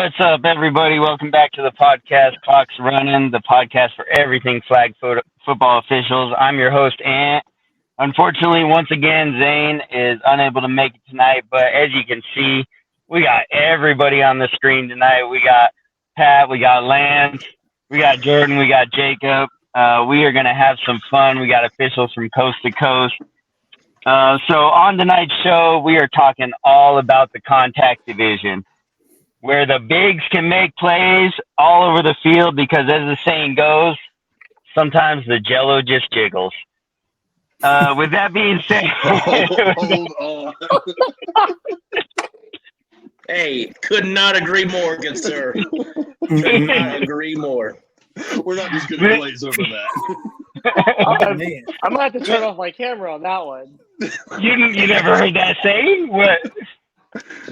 What's up, everybody? Welcome back to the podcast, Clock's Running, the podcast for everything flag football officials. I'm your host, Ant. Unfortunately, once again, Zane is unable to make it tonight, but as you can see, we got everybody on the screen tonight. We got Pat, we got Lance, we got Jordan, we got Jakob. We are going to have some fun. We got officials from coast to coast. So on tonight's show, we are talking all about the contact division, where the bigs can make plays all over the field because, as the saying goes, sometimes the jello just jiggles. With that being said, hold on. Hey, could not agree more, good sir. Could not agree more. We're not just going to glaze over that. I'm going to have to turn off my camera on that one. You never heard that saying? What?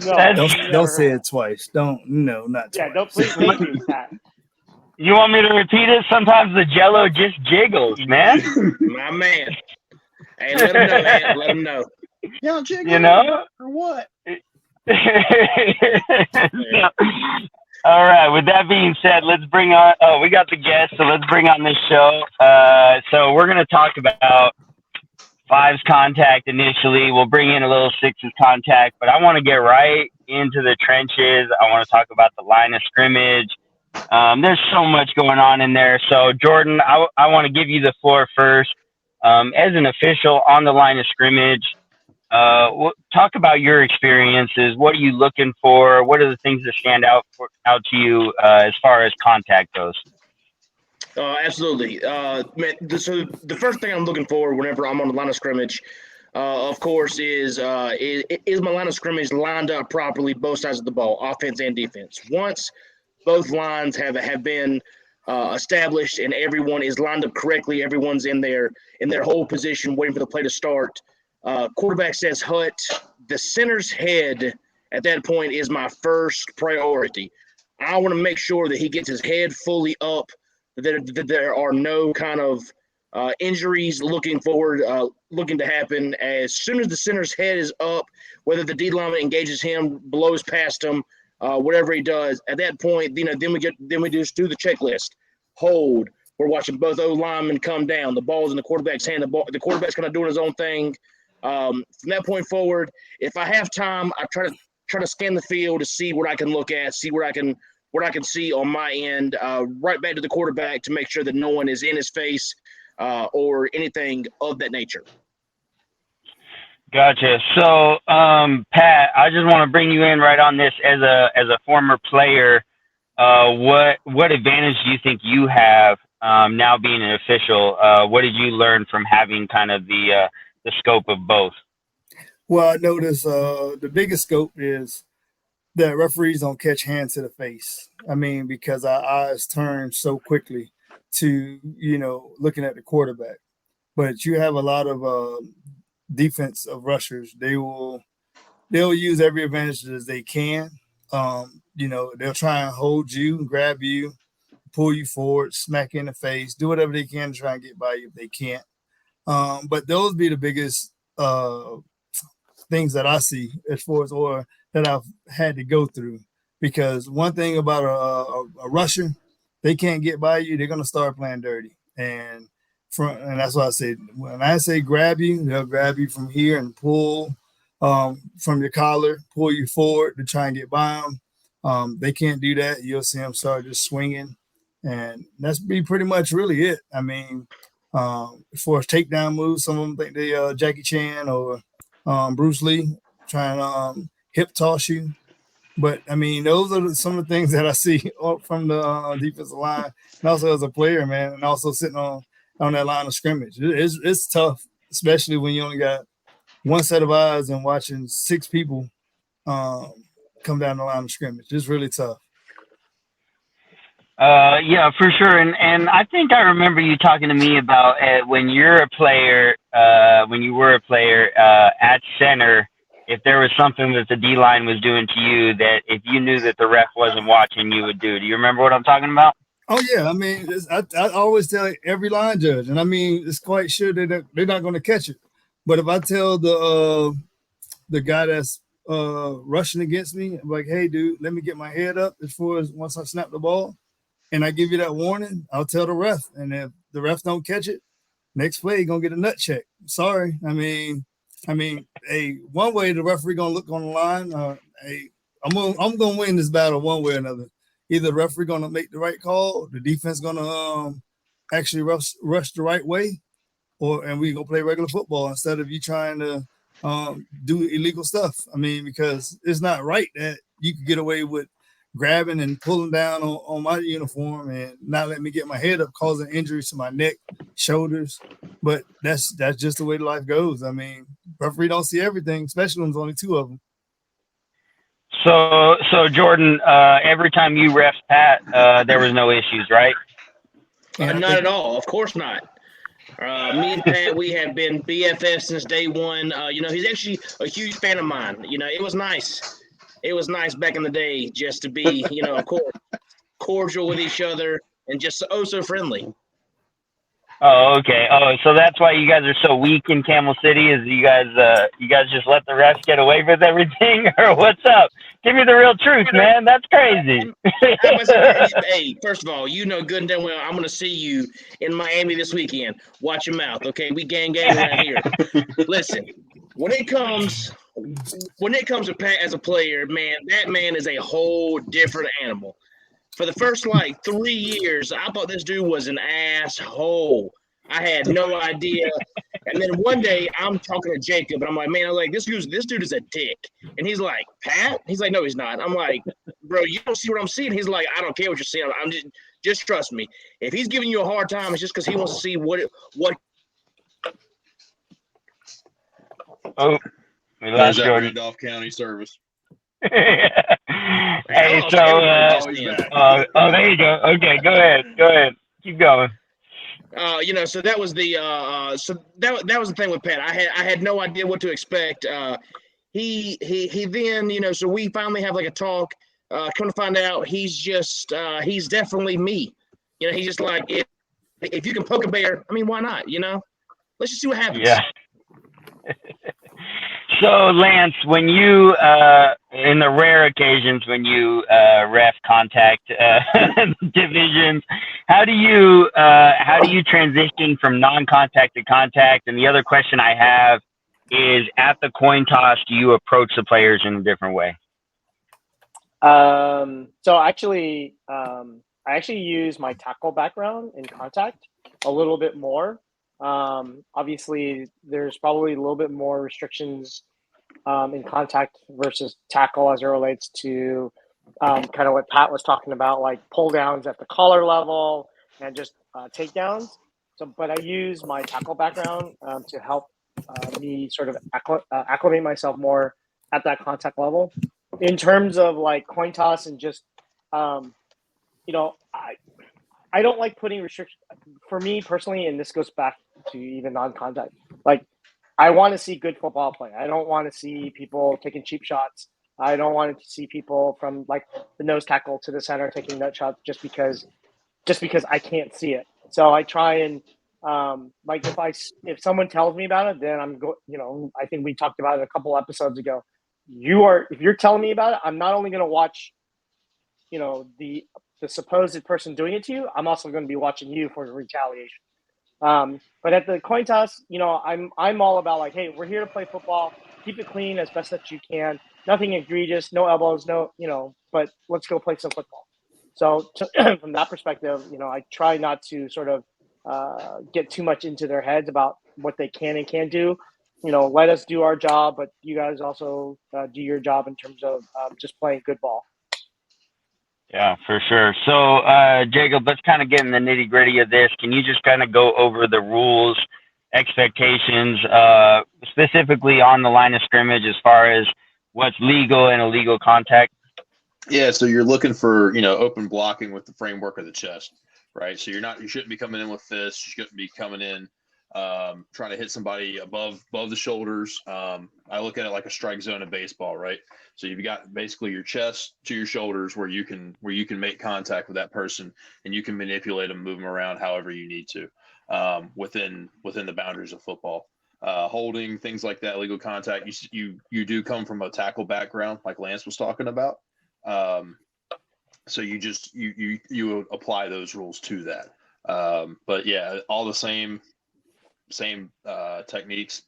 No, don't say it twice. Not twice. Yeah, don't please repeat that. You want me to repeat it? Sometimes the jello just jiggles, man. My man. Hey, let him know, man. Let him know. Y'all jiggle, You know? or what? So, all right. With that being said, let's bring on. Oh, we got the guest, so let's bring on this show. So we're gonna talk about fives contact initially. We'll bring in a little sixes contact, but I want to get right into the trenches. I want to talk about the line of scrimmage. There's so much going on in there. So Jordan, I want to give you the floor first. As an official on the line of scrimmage, talk about your experiences. What are you looking for? What are the things that stand out to you as far as contact goes? Absolutely. Man, so the first thing I'm looking for whenever I'm on the line of scrimmage, of course, is my line of scrimmage lined up properly, both sides of the ball, offense and defense. Once both lines have been established and everyone is lined up correctly, everyone's in their whole position waiting for the play to start. Quarterback says hut. The center's head at that point is my first priority. I want to make sure that he gets his head fully up, that there are no kind of injuries looking to happen. As soon as the center's head is up, whether the D lineman engages him, blows past him, whatever he does, at that point, then we just do the checklist. Hold. We're watching both O linemen come down. The ball's in the quarterback's hand. The quarterback's kind of doing his own thing. From that point forward, if I have time, I try to scan the field to see what I can look at, see what I can see on my end, right back to the quarterback to make sure that no one is in his face or anything of that nature. Gotcha. So, Pat, I just want to bring you in right on this as a former player. What advantage do you think you have now being an official? What did you learn from having kind of the scope of both? Well, I notice the biggest scope is that referees don't catch hands to the face. I mean, because our eyes turn so quickly to, looking at the quarterback. But you have a lot of defensive rushers. They'll use every advantage that they can. They'll try and hold you, grab you, pull you forward, smack you in the face, do whatever they can to try and get by you if they can't. But those be the biggest things that I see as far as or that I've had to go through. Because one thing about a rusher, they can't get by you, they're going to start playing dirty. And that's why I say, when I say grab you, they'll grab you from here and pull from your collar, pull you forward to try and get by them. They can't do that. You'll see them start just swinging. And that's be pretty much really it. I mean, for a takedown moves, some of them think they Jackie Chan or Bruce Lee trying to hip toss you. But, I mean, those are some of the things that I see from the defensive line and also as a player, man, and also sitting on that line of scrimmage. It's tough, especially when you only got one set of eyes and watching six people come down the line of scrimmage. It's really tough. Yeah, for sure. And I think I remember you talking to me about when you're a player, when you were a player at center, if there was something that the D-line was doing to you that if you knew that the ref wasn't watching, you would do. Do you remember what I'm talking about? Oh, yeah. I mean, I always tell every line judge, and I mean, it's quite sure they're not going to catch it. But if I tell the guy that's rushing against me, I'm like, hey, dude, let me get my head up as far as once I snap the ball, and I give you that warning, I'll tell the ref, and if the ref don't catch it, next play you're gonna get a nut check. Sorry, I mean, hey, one way the referee gonna look on the line. Hey, I'm gonna win this battle one way or another. Either the referee gonna make the right call, the defense gonna actually rush the right way, and we gonna play regular football instead of you trying to do illegal stuff. I mean, because it's not right that you could get away with grabbing and pulling down on my uniform and not let me get my head up, causing injuries to my neck, shoulders. But that's just the way life goes. I mean, referee don't see everything, especially when there's only two of them. So Jordan, every time you ref Pat, there was no issues, right? Not at all. Of course not. Me and Pat, we have been BFFs since day one. He's actually a huge fan of mine. It was nice. It was nice back in the day just to be, of course, cordial with each other and just so friendly. Oh, okay. Oh, so that's why you guys are so weak in Camel City? Is you guys just let the refs get away with everything, or what's up? Give me the real truth, man. That's crazy. Hey, first of all, good and damn well I'm going to see you in Miami this weekend. Watch your mouth, okay? We gang around here. Listen, when it comes to Pat as a player, man, that man is a whole different animal. For the first 3 years, I thought this dude was an asshole. I had no idea. And then one day I'm talking to Jakob, and I'm like, man, this dude is a dick. And he's like, Pat? He's like, no, he's not. I'm like, bro, you don't see what I'm seeing? He's like, I don't care what you're seeing. I'm just trust me. If he's giving you a hard time, it's just because he wants to see what. Oh, we There's lost that Jordan. Randolph County service. Hey, so there you go. Okay, go ahead, keep going. So that was the that was the thing with Pat. I had no idea what to expect. He then so we finally have a talk. Come to find out, he's definitely me. He's just like, if you can poke a bear, I mean, why not? Let's just see what happens. Yeah. So, Lance, when you, in the rare occasions when you ref contact divisions, how do you transition from non-contact to contact? And the other question I have is, at the coin toss, do you approach the players in a different way? So actually, I actually use my tackle background in contact a little bit more. Obviously, there's probably a little bit more restrictions in contact versus tackle as it relates to kind of what Pat was talking about, like pull downs at the collar level and just takedowns. But I use my tackle background to help me sort of acclimate myself more at that contact level. In terms of coin toss and just, I don't like putting restrictions. For me personally, and this goes back to even non-contact, I want to see good football play. I don't want to see people taking cheap shots. I don't want to see people from the nose tackle to the center taking nut shots just because I can't see it. So I try and if someone tells me about it, then I think we talked about it a couple episodes ago. If you're telling me about it, I'm not only going to watch, the supposed person doing it to you, I'm also going to be watching you for retaliation. But at the coin toss, I'm all about hey, we're here to play football. Keep it clean as best that you can. Nothing egregious, no elbows, but let's go play some football. So from that perspective, I try not to sort of get too much into their heads about what they can and can't do. Let us do our job, but you guys also do your job in terms of just playing good ball. Yeah, for sure. So, Jakob, let's kind of get in the nitty gritty of this. Can you just kind of go over the rules, expectations, specifically on the line of scrimmage as far as what's legal and illegal contact? Yeah, so you're looking for, open blocking with the framework of the chest, right? So you shouldn't be coming in with fists. You shouldn't be coming in trying to hit somebody above the shoulders. I look at it like a strike zone in baseball, right? So you've got basically your chest to your shoulders where you can make contact with that person, and you can manipulate them, move them around however you need to within the boundaries of football. holding, things like that, illegal contact. You do come from a tackle background, like Lance was talking about. So you apply those rules to that. But yeah, all the same techniques,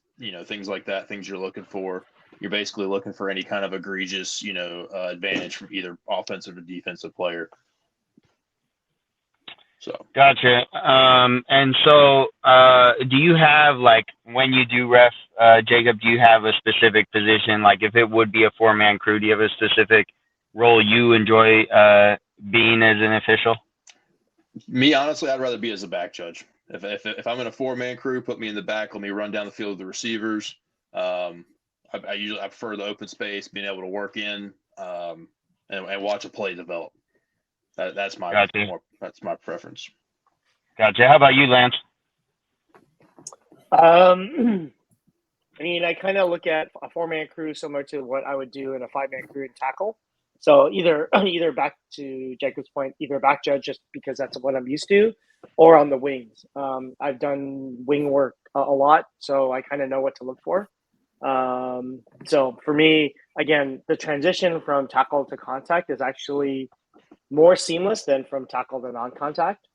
things like that, things you're looking for. You're basically looking for any kind of egregious, advantage from either offensive or defensive player. So Gotcha. And so, do you have, like, when you do ref, Jacob, do you have a specific position? Like, if it would be a 4-man crew, do you have a specific role you enjoy being as an official? Me, honestly, I'd rather be as a back judge. If I'm in a 4-man crew, put me in the back. Let me run down the field with the receivers. I prefer the open space, being able to work in and watch a play develop. That's my preference. Gotcha. How about you, Lance? I mean, I kind of look at a 4-man crew similar to what I would do in a 5-man crew in tackle. So either back to Jacob's point, either back judge just because that's what I'm used to, or on the wings. I've done wing work a lot, so I kind of know what to look for. So for me, again, the transition from tackle to contact is actually more seamless than from tackle to non-contact.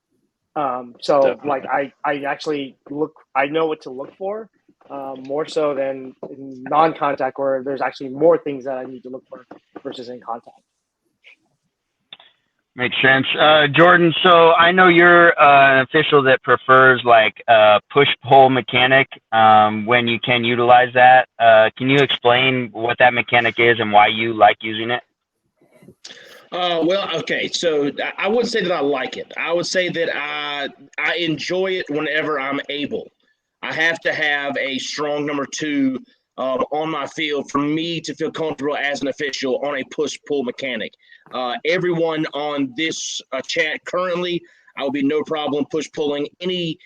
So Definitely. like I actually I know what to look for, more so than in non-contact, where there's actually more things that I need to look for versus in contact. Makes sense. Jordan, so I know you're an official that prefers like push-pull mechanic when you can utilize that. Can you explain what that mechanic is and why you like using it? Well, okay. So I wouldn't say that I like it. I would say that I enjoy it whenever I'm able. I have to have a strong number 2 on my field for me to feel comfortable as an official on a push-pull mechanic. Everyone on this chat currently, I will be no problem push-pulling any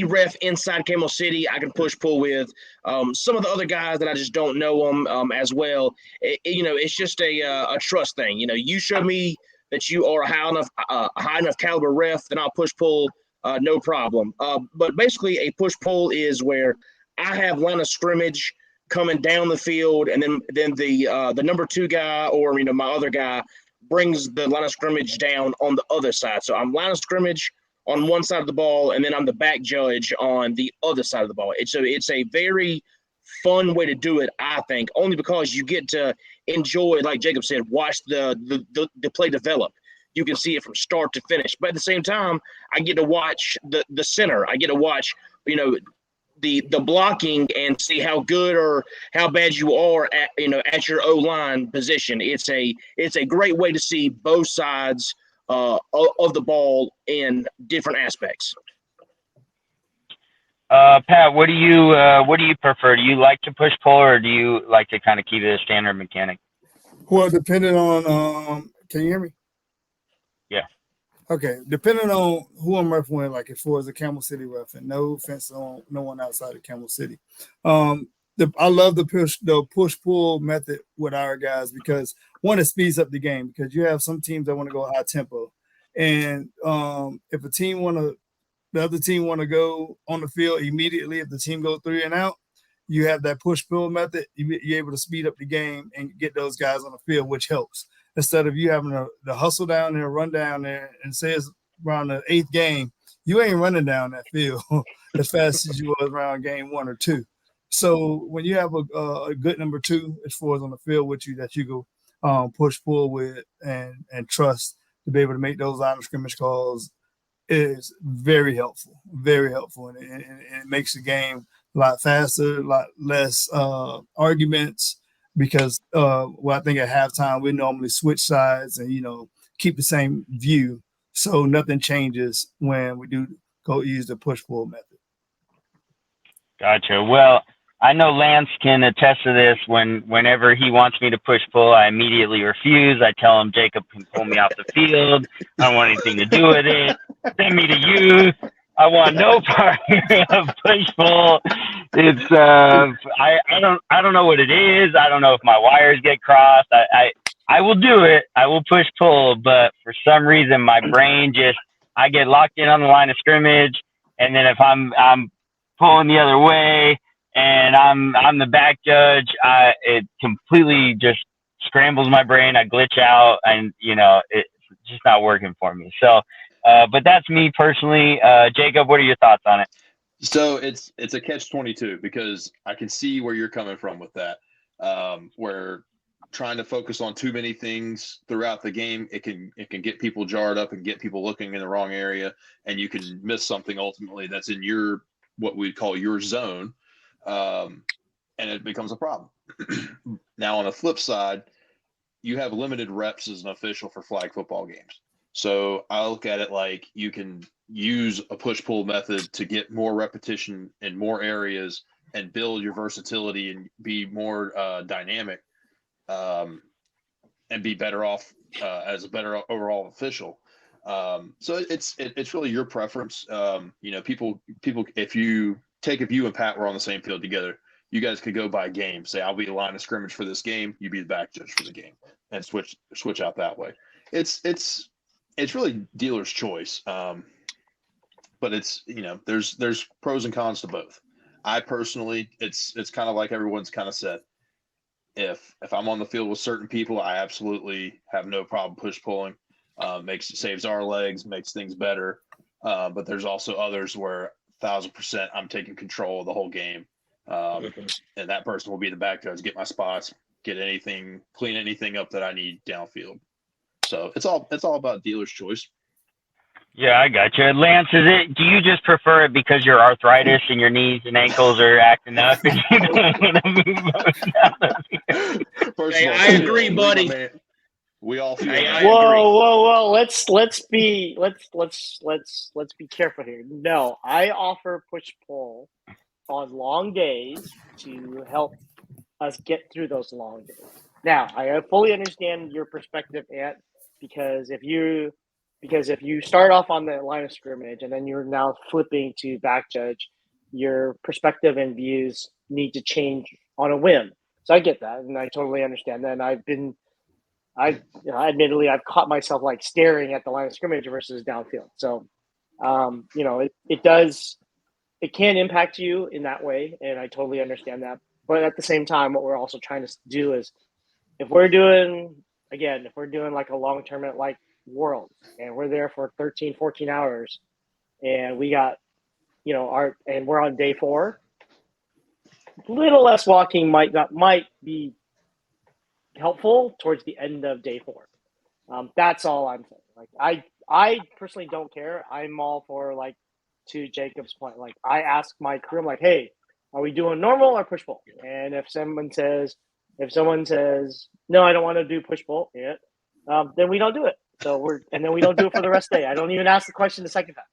ref inside Camel City. I can push-pull with some of the other guys that I just don't know them as well. It's just a trust thing. You show me that you are a high enough caliber ref, then I'll push-pull. No problem. But basically, a push-pull is where I have line of scrimmage coming down the field, and then the number 2 guy or my other guy brings the line of scrimmage down on the other side. So I'm line of scrimmage on one side of the ball, and then I'm the back judge on the other side of the ball. It's a very fun way to do it, I think, only because you get to enjoy, like Jacob said, watch the play develop. You can see it from start to finish. But at the same time, I get to watch the center. I get to watch, the blocking and see how good or how bad you are at your O-line position. It's a great way to see both sides of the ball in different aspects. Pat, what do you prefer? Do you like to push pull, or do you like to kind of keep it a standard mechanic? Well, depending on can you hear me? Yeah. Okay, depending on who I'm referencing with, like if it was a Camel City ref, and no offense on no one outside of Camel City. I love the push pull method with our guys because one, it speeds up the game because you have some teams that want to go high tempo, and if the other team want to go on the field immediately, if the team goes 3 and out, you have that push pull method. You're able to speed up the game and get those guys on the field, which helps. Instead of you having to hustle down there, run down there, and say it's around the 8th game, you ain't running down that field as fast as you was around game 1 or 2. So when you have a good number 2 as far as on the field with you that you go push pull with and trust to be able to make those line of scrimmage calls is very helpful, and it makes the game a lot faster, a lot less arguments. Because I think at halftime we normally switch sides and keep the same view, so nothing changes when we do go use the push pull method. Gotcha. Well, I know Lance can attest to this. Whenever he wants me to push pull, I immediately refuse. I tell him Jacob can pull me off the field. I don't want anything to do with it. Send me to you. I want no part of push pull. It's I don't know what it is. I don't know if my wires get crossed. I will do it. I will push pull, but for some reason my brain I get locked in on the line of scrimmage, and then if I'm pulling the other way, and I'm the back judge. It completely just scrambles my brain. I glitch out, and it's just not working for me. So, but that's me personally. Jacob, what are your thoughts on it? So it's a catch-22 because I can see where you're coming from with that. Where trying to focus on too many things throughout the game, it can get people jarred up and get people looking in the wrong area, and you can miss something ultimately that's in your what we'd call your zone, and it becomes a problem. Now on the flip side, you have limited reps as an official for flag football games. So I look at it like you can use a push-pull method to get more repetition in more areas and build your versatility and be more dynamic, and be better off as a better overall official. So it's really your preference. People, if you and Pat were on the same field together, you guys could go by game. Say, I'll be the line of scrimmage for this game. You be the back judge for the game, and switch out that way. It's really dealer's choice. But it's there's pros and cons to both. I personally, it's kind of like everyone's kind of said. If I'm on the field with certain people, I absolutely have no problem push pulling. Saves our legs, makes things better. But there's also others where 1,000% I'm taking control of the whole game. And that person will be the back judge, get my spots, clean anything up that I need downfield. So it's all about dealer's choice. Yeah, I got you. Lance, do you just prefer it because your arthritis and your knees and ankles are acting up? And you don't want to move down the First Hey, of all, I agree, buddy. We all feel Hey, that. I agree. Whoa! Let's be careful here. No, I offer push pull on long days to help us get through those long days. Now, I fully understand your perspective, Ant, because if you start off on the line of scrimmage and then you're now flipping to back judge, your perspective and views need to change on a whim. So I get that, and I totally understand that. And admittedly, I've caught myself like staring at the line of scrimmage versus downfield. So, it can impact you in that way, and I totally understand that. But at the same time, what we're also trying to do is, if we're doing like a long tournament like Worlds, and we're there for 13, 14 hours, and we got, and we're on day 4, a little less walking might be helpful towards the end of day 4. That's all I'm saying. Like I personally don't care. I'm all for, like, to Jacob's point, like, I ask my crew, I'm like, hey, are we doing normal or push pull? And if someone says no, I don't want to do push pull yet, then we don't do it. And then we don't do it for the rest of the day. I don't even ask the question the second time.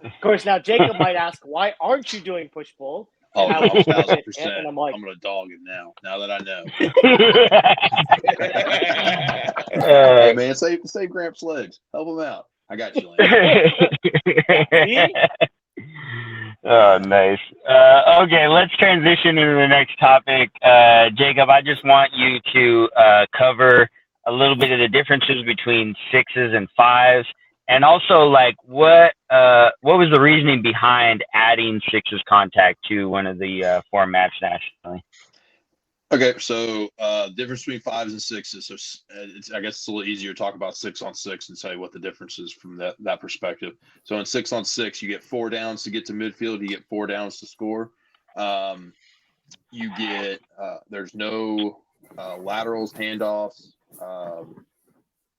Of course, now Jacob might ask, why aren't you doing push pull? Oh, And no, I would 1,000%. and I'm like, I'm going to dog him now that I know. Hey, man, save Gramps' legs. Help him out. I got you, Lance. Oh, nice. Okay, let's transition into the next topic. Jacob, I just want you to cover a little bit of the differences between 6s and 5s, and also, like, what was the reasoning behind adding 6s contact to one of the formats nationally? Okay, so difference between 5s and 6s. So I guess it's a little easier to talk about 6-on-6 and tell you what the difference is from that perspective. So in 6-on-6, you get 4 downs to get to midfield. You get 4 downs to score. You get there's no laterals, handoffs,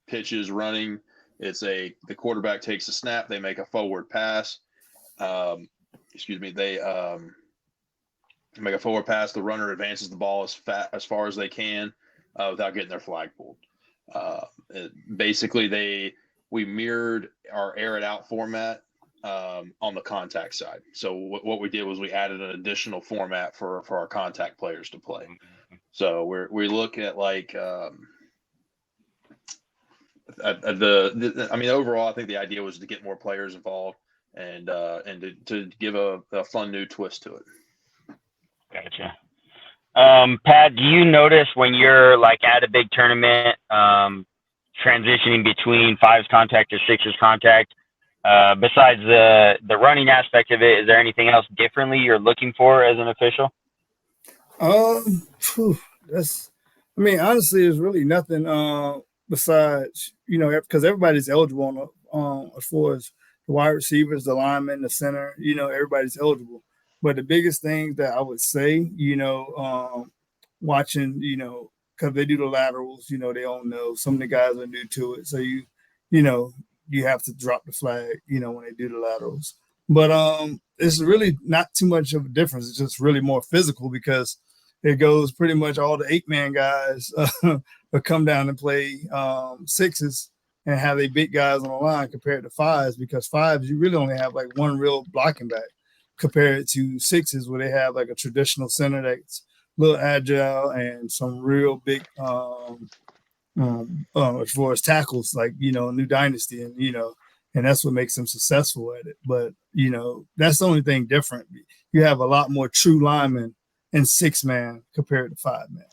pitches, running. The quarterback takes a snap. They make a forward pass. They make a forward pass. The runner advances the ball as far as they can without getting their flag pulled. Basically, we mirrored our air it out format on the contact side. So what we did was we added an additional format for our contact players to play. So we look at, like, overall, I think the idea was to get more players involved and to give a fun new twist to it. Gotcha. Pat, do you notice when you're, like, at a big tournament, transitioning between 5s contact or 6s contact, Besides the running aspect of it, is there anything else differently you're looking for as an official? Phew, that's. I mean, honestly, there's really nothing besides because everybody's eligible as far as the wide receivers, the linemen, the center. Everybody's eligible. But the biggest thing that I would say, watching, because they do the laterals, they all know some of the guys are new to it, so you have to drop the flag, when they do the laterals. But it's really not too much of a difference. It's just really more physical because it goes pretty much all the 8-man guys will come down and play sixes and have they big guys on the line compared to fives, because fives you really only have like one real blocking back compared to sixes where they have like a traditional center that's a little agile and some real big as far as tackles, like New Dynasty, and that's what makes them successful at it. But that's the only thing different. You have a lot more true linemen in 6-man compared to 5-man.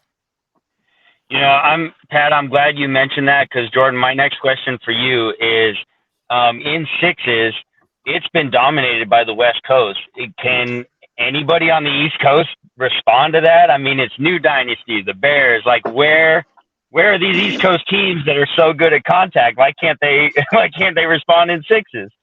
I'm glad you mentioned that, because Jordan, my next question for you is, in sixes, it's been dominated by the West Coast. Can anybody on the East Coast respond to that? I mean, it's New Dynasty, the Bears. Like, where are these East Coast teams that are so good at contact? Why can't they respond in sixes?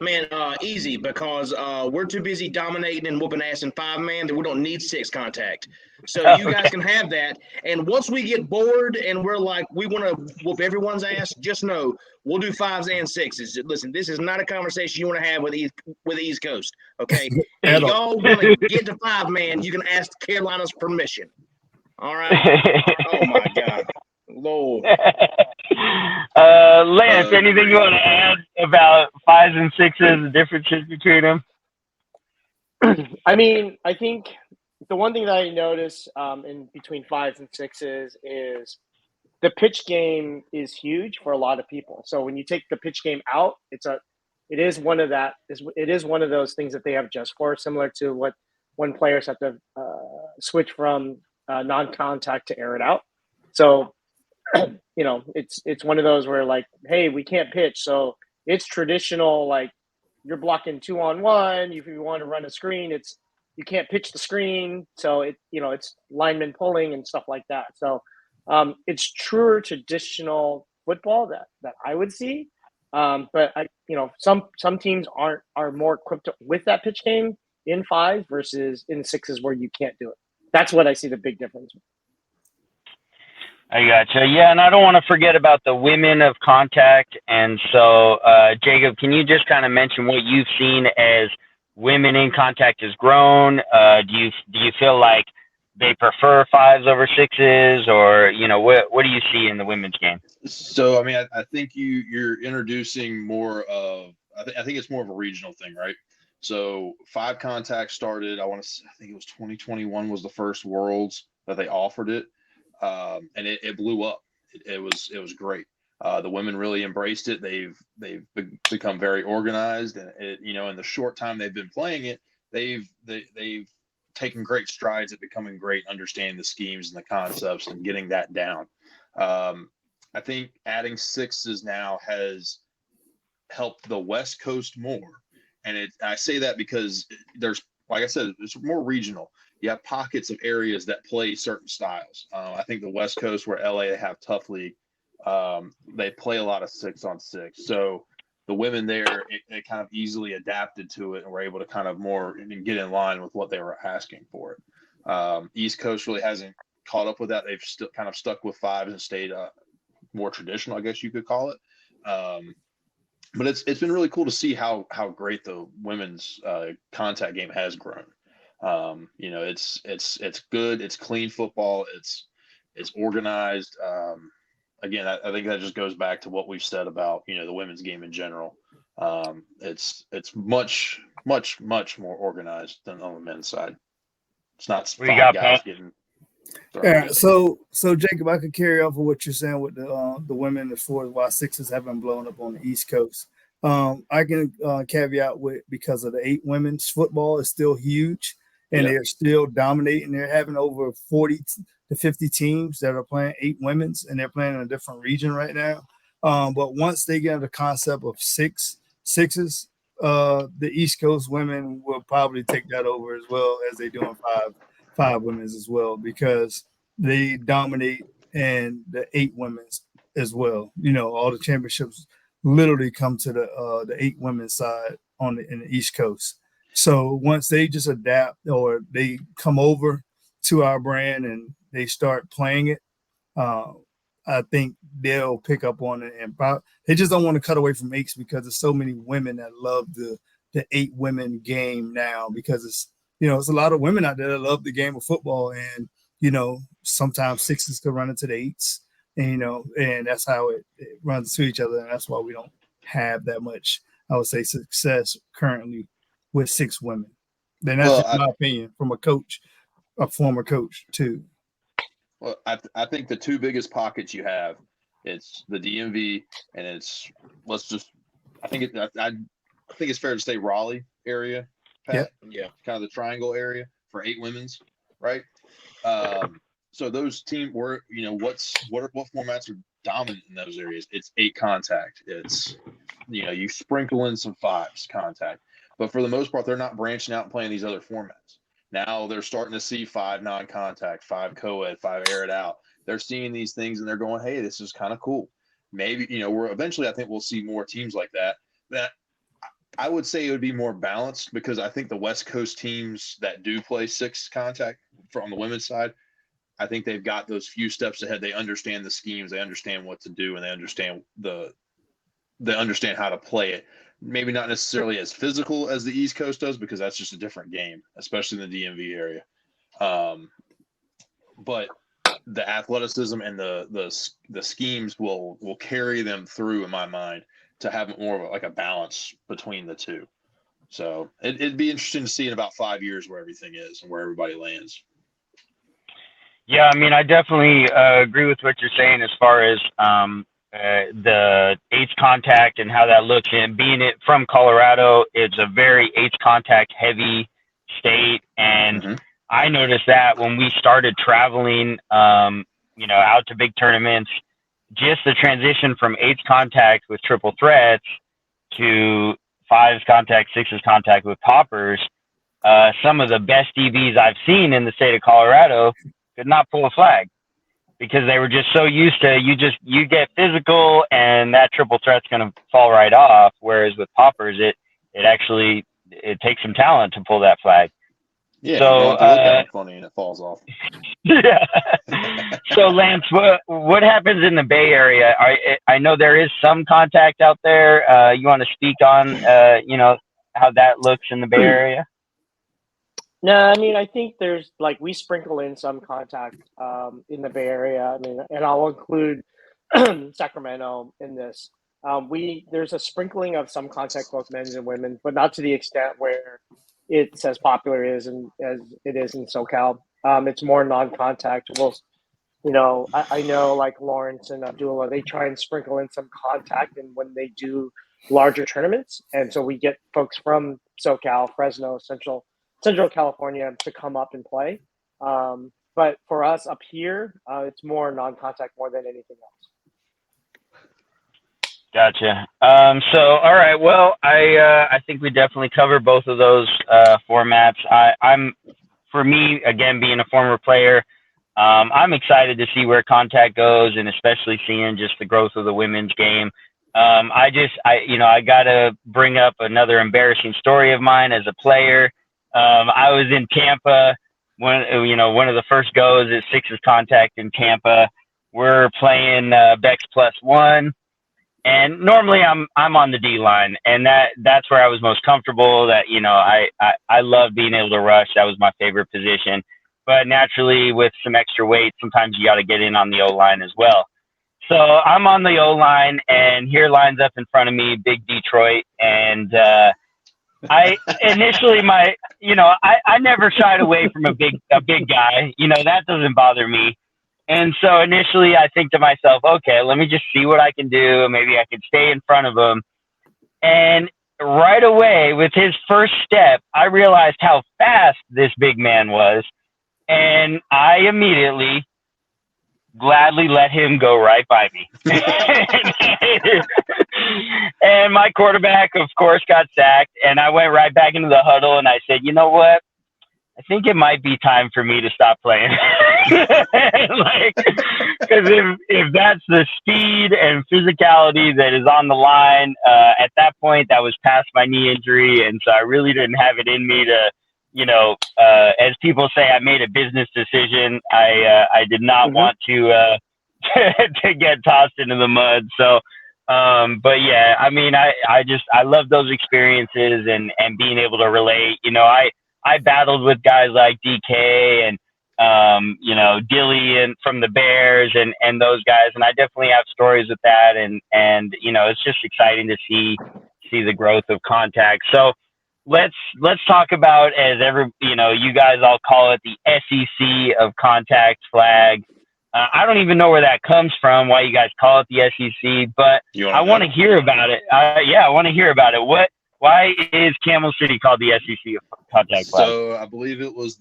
Man, easy, because we're too busy dominating and whooping ass in 5-man that we don't need 6 contact. So you guys can have that. And once we get bored and we're like, we want to whoop everyone's ass, just know we'll do 5s and 6s. Listen, this is not a conversation you want to have with the East Coast, okay? If y'all want to get to 5-man, you can ask Carolina's permission. All right? Oh, my God. Lord. Lance, anything you want to add about 5s and 6s, the differences between them? I mean, I think the one thing that I notice in between 5s and 6s is the pitch game is huge for a lot of people. So when you take the pitch game out, it is one of those things that they have just for, similar to what when players have to switch from non-contact to air it out. So it's one of those where, like, hey, we can't pitch, so it's traditional, like you're blocking 2-on-1. If you want to run a screen, you can't pitch the screen, so it's linemen pulling and stuff like that. So it's truer traditional football that I would see, but some teams are more equipped with that pitch game in 5 versus in 6s where you can't do it. That's what I see the big difference. I gotcha. Yeah, and I don't want to forget about the women of contact. And so, Jakob, can you just kind of mention what you've seen as women in contact has grown? Do you feel like they prefer 5s over 6s, or what do you see in the women's game? So, I mean, I think you're introducing more of. I think it's more of a regional thing, right? So, 5 contact started. I think it was 2021 was the first Worlds that they offered it. And it blew up. It was great. The women really embraced it. They've become very organized, and in the short time they've been playing it, they've taken great strides at becoming great, understanding the schemes and the concepts and getting that down. I think adding 6s now has helped the West Coast more, and I say that because there's, like I said, it's more regional. You have pockets of areas that play certain styles. I think the West Coast, where LA they have Tough League, they play a lot of 6-on-6. So the women there, it kind of easily adapted to it and were able to kind of more get in line with what they were asking for it. East Coast really hasn't caught up with that. They've still kind of stuck with 5s and stayed more traditional, I guess you could call it. But it's been really cool to see how great the women's contact game has grown. It's good. It's clean football. It's organized. Again, I think that just goes back to what we've said about, the women's game in general. It's much, much, much more organized than on the men's side. It's not 5 guys getting. Yeah. So Jakob, I could carry off of what you're saying with the women as far as why 6s haven't blown up on the East Coast. I can caveat with, because of the 8 women's football is still huge. And they're still dominating. They're having over 40 to 50 teams that are playing 8 women's, and they're playing in a different region right now. But once they get the concept of 6, sixes, the East Coast women will probably take that over as well as they do in five women's as well, because they dominate in the 8 women's as well. All the championships literally come to the 8 women's side in the East Coast. So once they just adapt or they come over to our brand and they start playing it, I think they'll pick up on it, and they just don't want to cut away from 8s because there's so many women that love the 8 women game now, because it's a lot of women out there that love the game of football, and sometimes 6s could run into the 8s, and and that's how it runs to each other, and that's why we don't have that much, I would say, success currently with 6 women. Then that's just my opinion from a former coach too. Well, I think the 2 biggest pockets you have, it's the DMV, and I think it's fair to say Raleigh area, Pat. Yeah, kind of the triangle area for 8 women's, right? So those teams were, what formats are dominant in those areas? It's 8 contact. It's, you sprinkle in some 5s contact, but for the most part, they're not branching out and playing these other formats. Now they're starting to see 5 non-contact, 5 co-ed, 5 air it out. They're seeing these things and they're going, hey, this is kind of cool. Maybe, eventually I think we'll see more teams like that. That I would say it would be more balanced, because I think the West Coast teams that do play 6 contact on the women's side, I think they've got those few steps ahead. They understand the schemes, they understand what to do, and they understand how to play it. Maybe not necessarily as physical as the East Coast does, because that's just a different game, especially in the DMV area. But the athleticism and the schemes will carry them through, in my mind, to have more of a balance between the 2. So it'd be interesting to see in about 5 years where everything is and where everybody lands. Yeah, I mean, I definitely agree with what you're saying as far as the H contact and how that looks. And being it from Colorado, it's a very H contact heavy state, and I noticed that when we started traveling, out to big tournaments, just the transition from H contact with triple threats to 5s contact, 6s contact with poppers. Some of the best DBs I've seen in the state of Colorado could not pull a flag, because they were just so used to you get physical and that triple threat's going to fall right off. Whereas with poppers, it takes some talent to pull that flag. Yeah, so you don't have to look at it funny and it falls off. Yeah. So Lance, what happens in the Bay Area? I know there is some contact out there. You want to speak on how that looks in the Bay Area? No, I mean, I think there's we sprinkle in some contact in the Bay Area. I mean, and I'll include Sacramento in this. There's a sprinkling of some contact, both men's and women, but not to the extent where it's as popular as it is in SoCal. It's more non-contact. Well, I know Lawrence and Abdullah, they try and sprinkle in some contact and when they do larger tournaments, and so we get folks from SoCal, Fresno, Central California to come up and play. But for us up here, it's more non-contact more than anything else. Gotcha. So, all right. Well, I think we definitely cover both of those formats. For me, again, being a former player, I'm excited to see where contact goes, and especially seeing just the growth of the women's game. I gotta bring up another embarrassing story of mine as a player. I was in Tampa when one of the first goes at 6's contact in Tampa. We're playing Bex +1, and normally I'm on the D line, and that's where I was most comfortable. That I love being able to rush. That was my favorite position. But naturally, with some extra weight, sometimes you got to get in on the O line as well. So I'm on the O line, and here lines up in front of me, big Detroit, and I initially I never shied away from a big guy. That doesn't bother me. And so initially I think to myself, okay, let me just see what I can do. Maybe I could stay in front of him. And right away with his first step, I realized how fast this big man was. And I immediately gladly let him go right by me. And my quarterback, of course, got sacked. And I went right back into the huddle and I said, you know what? I think it might be time for me to stop playing. Like, because if that's the speed and physicality that is on the line, at that point, that was past my knee injury. And so I really didn't have it in me to, as people say, I made a business decision. I did not want to to get tossed into the mud. So, but yeah, I mean, I love those experiences and being able to relate. I battled with guys like DK and Dilly and from the Bears and those guys, and I definitely have stories with that. And it's just exciting to see the growth of contact. So let's talk about, as you guys all call it, the SEC of contact flag. I don't even know where that comes from, why you guys call it the SEC, but I want to hear about it. I want to hear about it. Why is Camel City called the SEC of contact flag? So I believe it was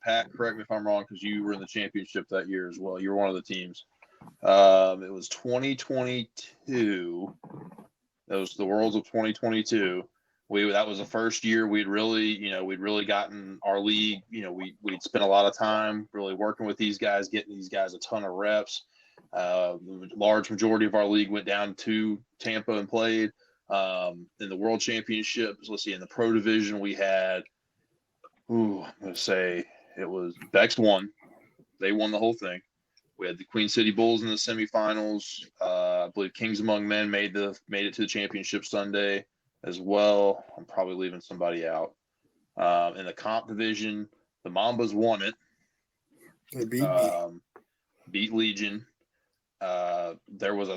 Pat, correct me if I'm wrong, because you were in the championship that year as well. You were one of the teams. It was 2022. That was the Worlds of 2022. That was the first year we'd really gotten our league. We'd spent a lot of time really working with these guys, getting these guys a ton of reps. The large majority of our league went down to Tampa and played. In the World Championships, let's see, in the Pro Division, we had, I'm going to say it was Bex won. They won the whole thing. We had the Queen City Bulls in the semifinals. I believe Kings Among Men made it to the championship Sunday as well. I'm probably leaving somebody out. In the comp division, the Mambas won it. They beat Legion. There was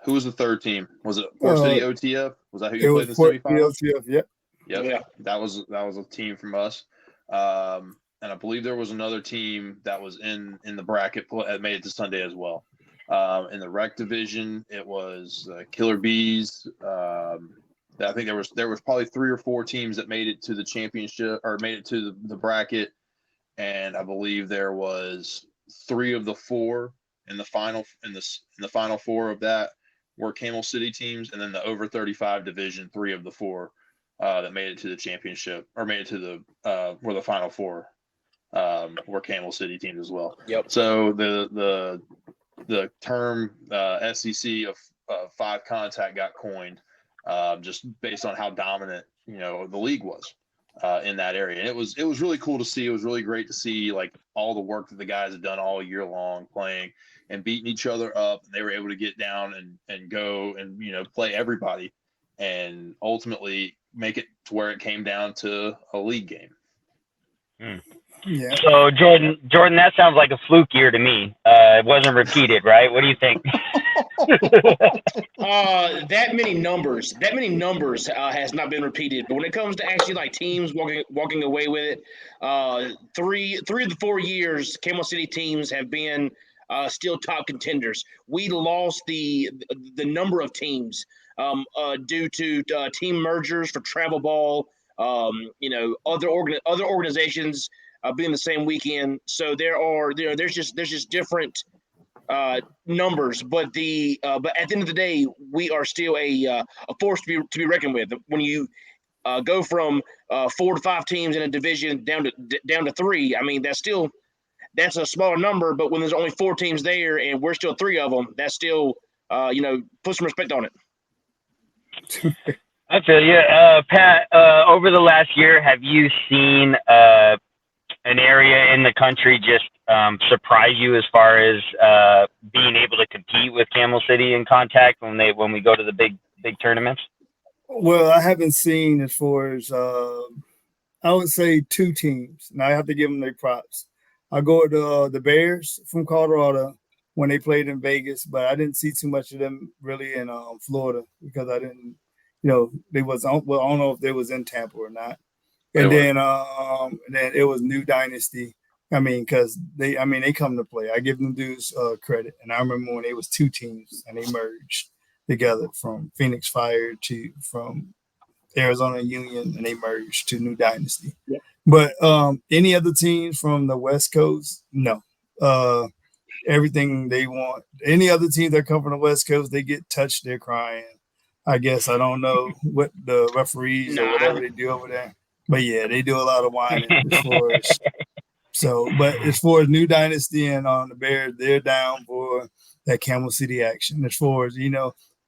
who was the third team? Was it Port City OTF? Was that who you played in the semifinals? OTF, yep. Yeah. That was a team from us. And I believe there was another team that was in the bracket that made it to Sunday as well. In the rec division, it was Killer Bees. I think there was probably 3 or 4 teams that made it to the championship or made it to the bracket, and I believe there was 3 of the 4 in the final final 4 of that were Camel City teams, and then the over 35 division, 3 of the 4 that made it to the championship or made it to the final 4 were Camel City teams as well. Yep. So the term SEC of 5 contact got coined just based on how dominant the league was in that area. And it was really cool to see. It was really great to see like all the work that the guys had done all year long playing and beating each other up. And they were able to get down and go and play everybody and ultimately make it to where it came down to a league game. Yeah. So Jordan, that sounds like a fluke year to me. It wasn't repeated, right? What do you think? That many numbers has not been repeated. But when it comes to actually like teams walking away with it, 3 of the 4 years, Camel City teams have been still top contenders. We lost the number of teams due to team mergers for travel ball. Other organizations being the same weekend. So there's just different numbers, but at the end of the day, we are still a force to be reckoned with. When you go from 4 to 5 teams in a division down to 3, I mean that's a smaller number. But when there's only 4 teams there and we're still 3 of them, that's still put some respect on it. I feel you, Pat. Over the last year, have you seen an area in the country just surprise you as far as being able to compete with Camel City in contact when we go to the big tournaments? Well, I haven't seen as far as I would say 2 teams, and I have to give them their props. I go to the Bears from Colorado when they played in Vegas, but I didn't see too much of them really in Florida because I didn't, they was I don't know if they was in Tampa or not. And then it was New Dynasty. I mean, because they come to play. I give them dues credit. And I remember when it was 2 teams and they merged together from Phoenix Fire from Arizona Union, and they merged to New Dynasty. Yeah. But any other teams from the West Coast? No. everything they want. Any other team that come from the West Coast, they get touched, they're crying. I guess I don't know what the referees or whatever they do over there, but yeah, they do a lot of whining as far as so. But as far as New Dynasty and on the Bears, they're down for that Camel City action. As far as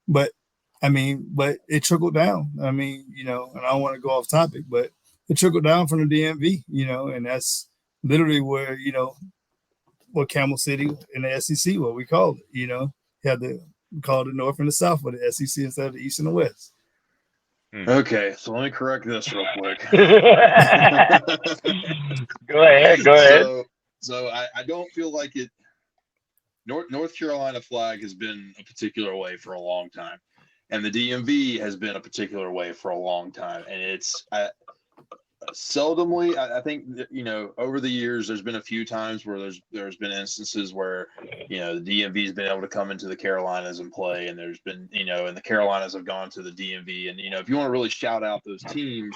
but I mean, but it trickled down. I mean, and I don't want to go off topic, but it trickled down from the DMV, and that's literally where what Camel City in the SEC, what we call it. We call it the North and the South for the SEC instead of the East and the West. Okay, so let me correct this real quick. Go ahead. So I don't feel like it. North Carolina flag has been a particular way for a long time, and the DMV has been a particular way for a long time, and it's seldomly. I think that, over the years there's been a few times where there's been instances where the DMV has been able to come into the Carolinas and play, and there's been and the Carolinas have gone to the DMV, and if you want to really shout out those teams,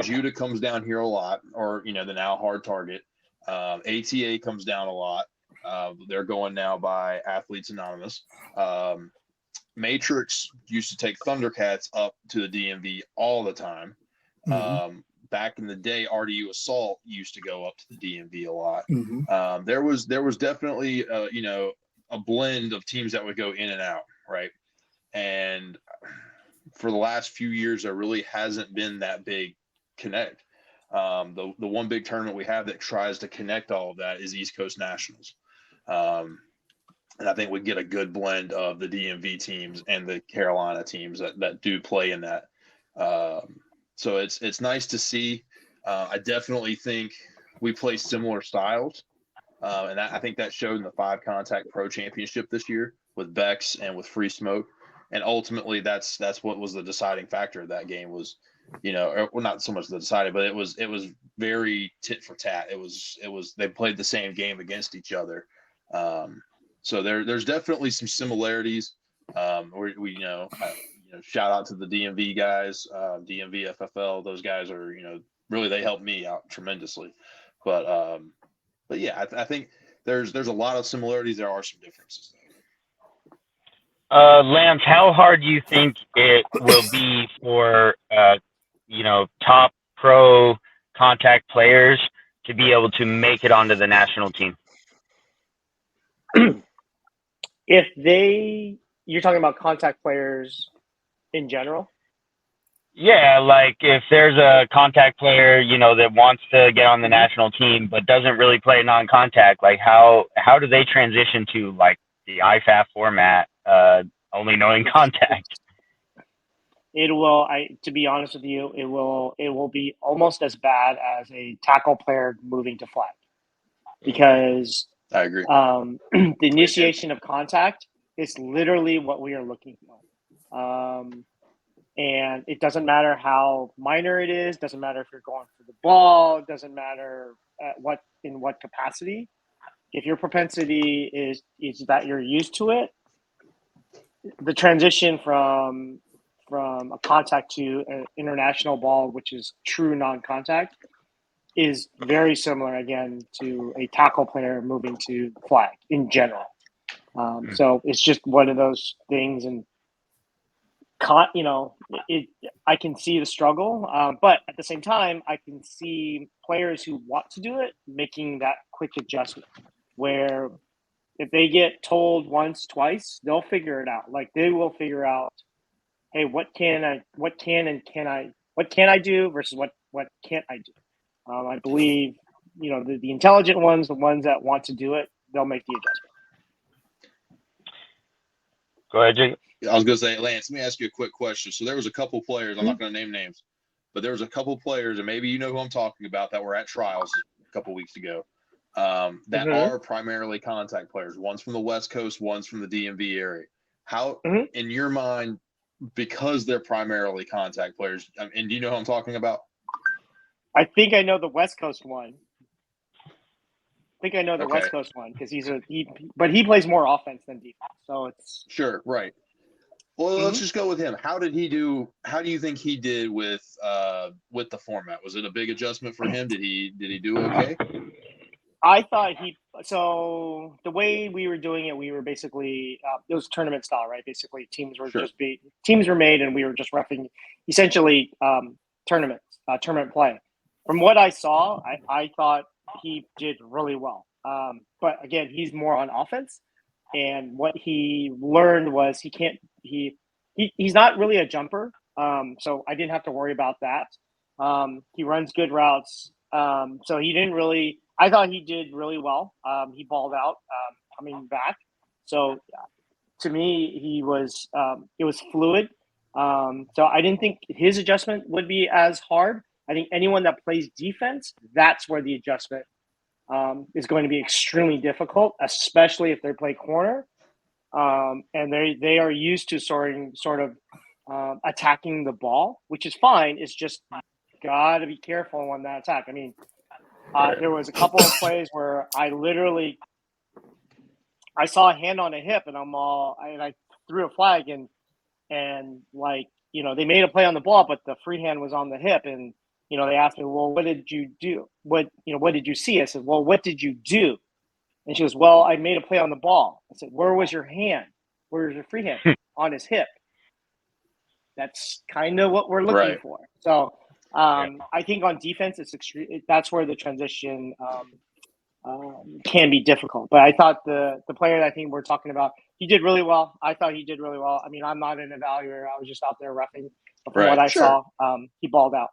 Judah comes down here a lot, or the now Hard Target, ATA comes down a lot. They're going now by Athletes Anonymous. Matrix used to take Thundercats up to the DMV all the time. Mm-hmm. Back in the day, RDU Assault used to go up to the DMV a lot. Mm-hmm. There was definitely a blend of teams that would go in and out, right? And for the last few years, there really hasn't been that big connect. The one big tournament we have that tries to connect all of that is East Coast Nationals. And I think we get a good blend of the DMV teams and the Carolina teams that do play in that. So it's nice to see. I definitely think we play similar styles. And I think that showed in the 5 Contact Pro Championship this year with Bex and with Free Smoke. And ultimately that's what was the deciding factor of that game was, well, not so much the deciding, but it was very tit for tat. It was they played the same game against each other. So there's definitely some similarities. We shout out to the DMV guys, DMV FFL. Those guys are, really they helped me out tremendously. But yeah, I think there's a lot of similarities. There are some differences though. Lance, how hard do you think it will be for top pro contact players to be able to make it onto the national team? You're talking about contact players in general? Yeah, like if there's a contact player, that wants to get on the national team but doesn't really play non-contact, like how do they transition to like the IFAF format, only knowing contact? To be honest with you, it will be almost as bad as a tackle player moving to flag, because I agree. The initiation of contact is literally what we are looking for. And it doesn't matter how minor it is, doesn't matter if you're going for the ball, it doesn't matter in what capacity. If your propensity is that you're used to it, the transition from a contact to an international ball, which is true non-contact, is very similar again to a tackle player moving to flag in general. So it's just one of those things, and I can see the struggle, but at the same time, I can see players who want to do it making that quick adjustment. Where if they get told once, twice, they'll figure it out. Like they will figure out, hey, what can I do versus what can't I do? I believe the intelligent ones, the ones that want to do it, they'll make the adjustment. Go ahead, Jakob. I was going to say, Lance, let me ask you a quick question. So there was a couple players, I'm not going to name names, but there was a couple players, and maybe you know who I'm talking about, that were at trials a couple weeks ago, that are primarily contact players. One's from the West Coast, one's from the DMV area. How, in your mind, because they're primarily contact players, and do you know who I'm talking about? I think I know the West Coast one. West Coast one because but he plays more offense than defense, so it's sure, right. Well, let's just go with him. How did he do? How do you think he did with the format? Was it a big adjustment for him? Did he do okay? I thought so the way we were doing it, we were basically it was tournament style, right? Basically, teams were made, and we were just roughing essentially tournament play. From what I saw, I thought he did really well. But again, he's more on offense, and what he learned was he's not really a jumper. So I didn't have to worry about that. He runs good routes. So he didn't really. I thought he did really well. He balled out coming back. So to me, it was fluid. So I didn't think his adjustment would be as hard. I think anyone that plays defense, that's where the adjustment is going to be extremely difficult, especially if they play corner. And they are used to sort of attacking the ball, which is fine. It's just got to be careful on that attack. I mean, there was a couple of plays where I saw a hand on a hip, and I threw a flag, and like, you know, they made a play on the ball, but the free hand was on the hip, and you know, they asked me, well, what did you do? What did you see? I said, well, what did you do? And she goes, well, I made a play on the ball. I said, where was your hand? Where was your free hand? On his hip. That's kind of what we're looking for. So I think on defense, that's where the transition can be difficult. But I thought the player that I think we're talking about, he did really well. I thought he did really well. I mean, I'm not an evaluator. I was just out there roughing. But from what I saw, he balled out.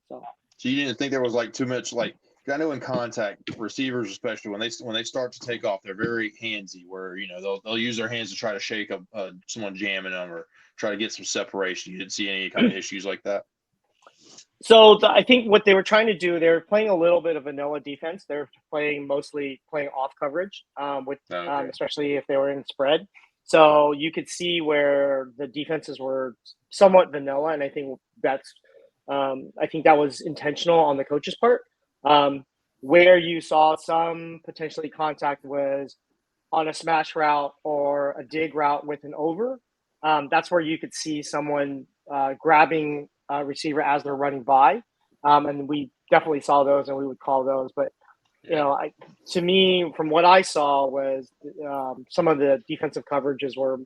So you didn't think there was like too much, like, I know in contact, receivers especially when they start to take off, they're very handsy. Where, you know, they'll use their hands to try to shake up someone jamming them or try to get some separation. You didn't see any kind of issues like that. So I think what they were trying to do, they were playing a little bit of vanilla defense. They're mostly playing off coverage, especially if they were in spread. So you could see where the defenses were somewhat vanilla, and I think that was intentional on the coach's part. Where you saw some potentially contact was on a smash route or a dig route with an over. That's where you could see someone grabbing a receiver as they're running by. And we definitely saw those, and we would call those. But, you know, to me, from what I saw was some of the defensive coverages were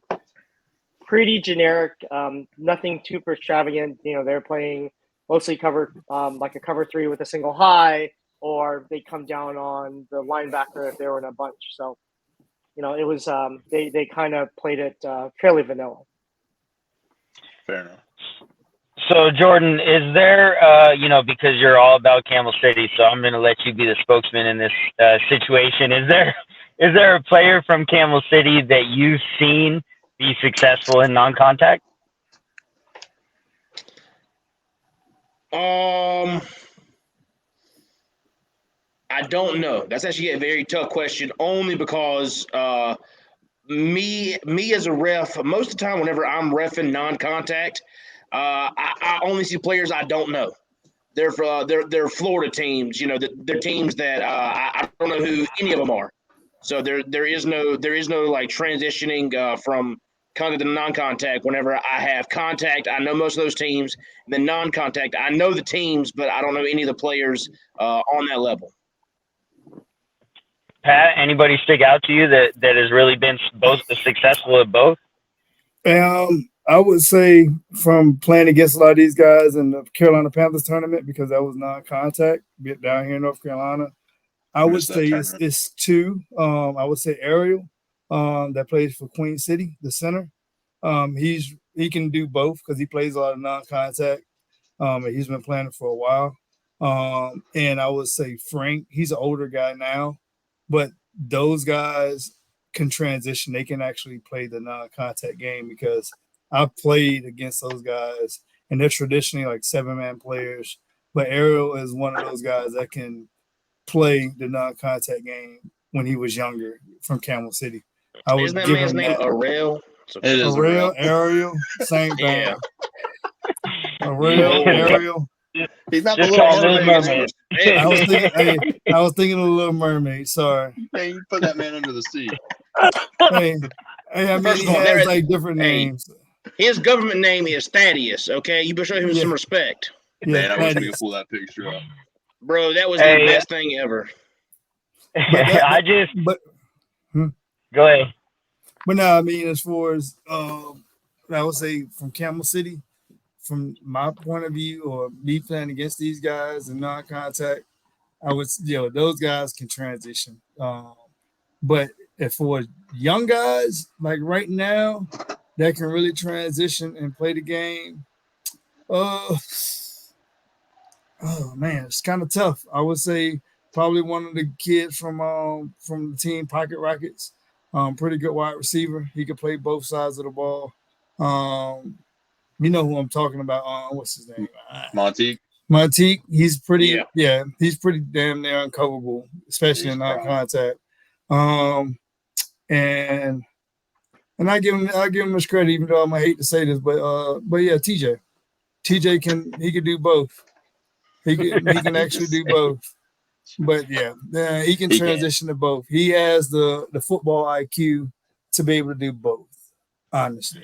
pretty generic, nothing too extravagant. You know, they're playing mostly cover, like a cover 3 with a single high, or they come down on the linebacker if they were in a bunch. So, you know, it was they kind of played it fairly vanilla. Fair enough. So, Jordan, is there, because you're all about Camel City, so I'm going to let you be the spokesman in this situation. Is there a player from Camel City that you've seen be successful in non-contact? I don't know. That's actually a very tough question, only because me as a ref, most of the time whenever I'm reffing non-contact, I only see players I don't know. They're Florida teams, you know, they're teams that I don't know who any of them are. So there is no like transitioning from contact to non-contact. Whenever I have contact, I know most of those teams. And then non-contact, I know the teams, but I don't know any of the players on that level. Pat, anybody stick out to you that has really been both successful at both? I would say from playing against a lot of these guys in the Carolina Panthers tournament, because that was non-contact down here in North Carolina, I would say it's two. I would say Ariel, that plays for Queen City, the center. He can do both because he plays a lot of non-contact. And he's been playing it for a while. And I would say Frank, he's an older guy now, but those guys can transition. They can actually play the non-contact game because I've played against those guys, and they're traditionally like 7-man players. But Ariel is one of those guys that can play the non-contact game when he was younger from Camel City. Isn't that man's name Ariel? It is Ariel, same thing. Yeah. Ariel. He's not Just the call Little Little Mermaid. Mermaid. I was thinking of the Little Mermaid. Sorry. Hey, you put that man under the sea. Hey, I mean, he has like different names. His government name is Thaddeus. Okay, you better show him some respect. Man, I wish we could pull that picture up. Bro, that was the best thing ever. But Go ahead. But no, I mean, as far as I would say from Camel City, from my point of view, or me playing against these guys in non-contact, I would, those guys can transition. But if for young guys like right now that can really transition and play the game, oh man, it's kind of tough. I would say probably one of the kids from the team Pocket Rockets. Pretty good wide receiver. He could play both sides of the ball. You know who I'm talking about. What's his name? Monteek. He's pretty. Yeah, he's pretty damn near uncoverable, especially in non-contact. And I give him his credit, even though I hate to say this, but yeah, TJ can do both. He can actually do both. But yeah, he can transition to both. He has the football IQ to be able to do both. Honestly.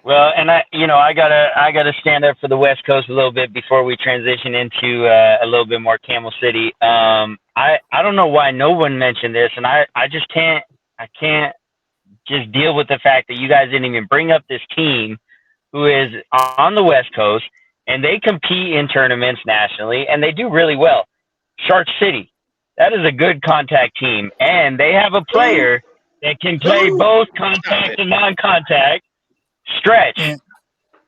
Well, and I gotta stand up for the West Coast a little bit before we transition into a little bit more Camel City. I don't know why no one mentioned this, and I just can't just deal with the fact that you guys didn't even bring up this team who is on the West Coast, and they compete in tournaments nationally, and they do really well. Shark City, that is a good contact team, and they have a player that can play both contact and non-contact. Stretch.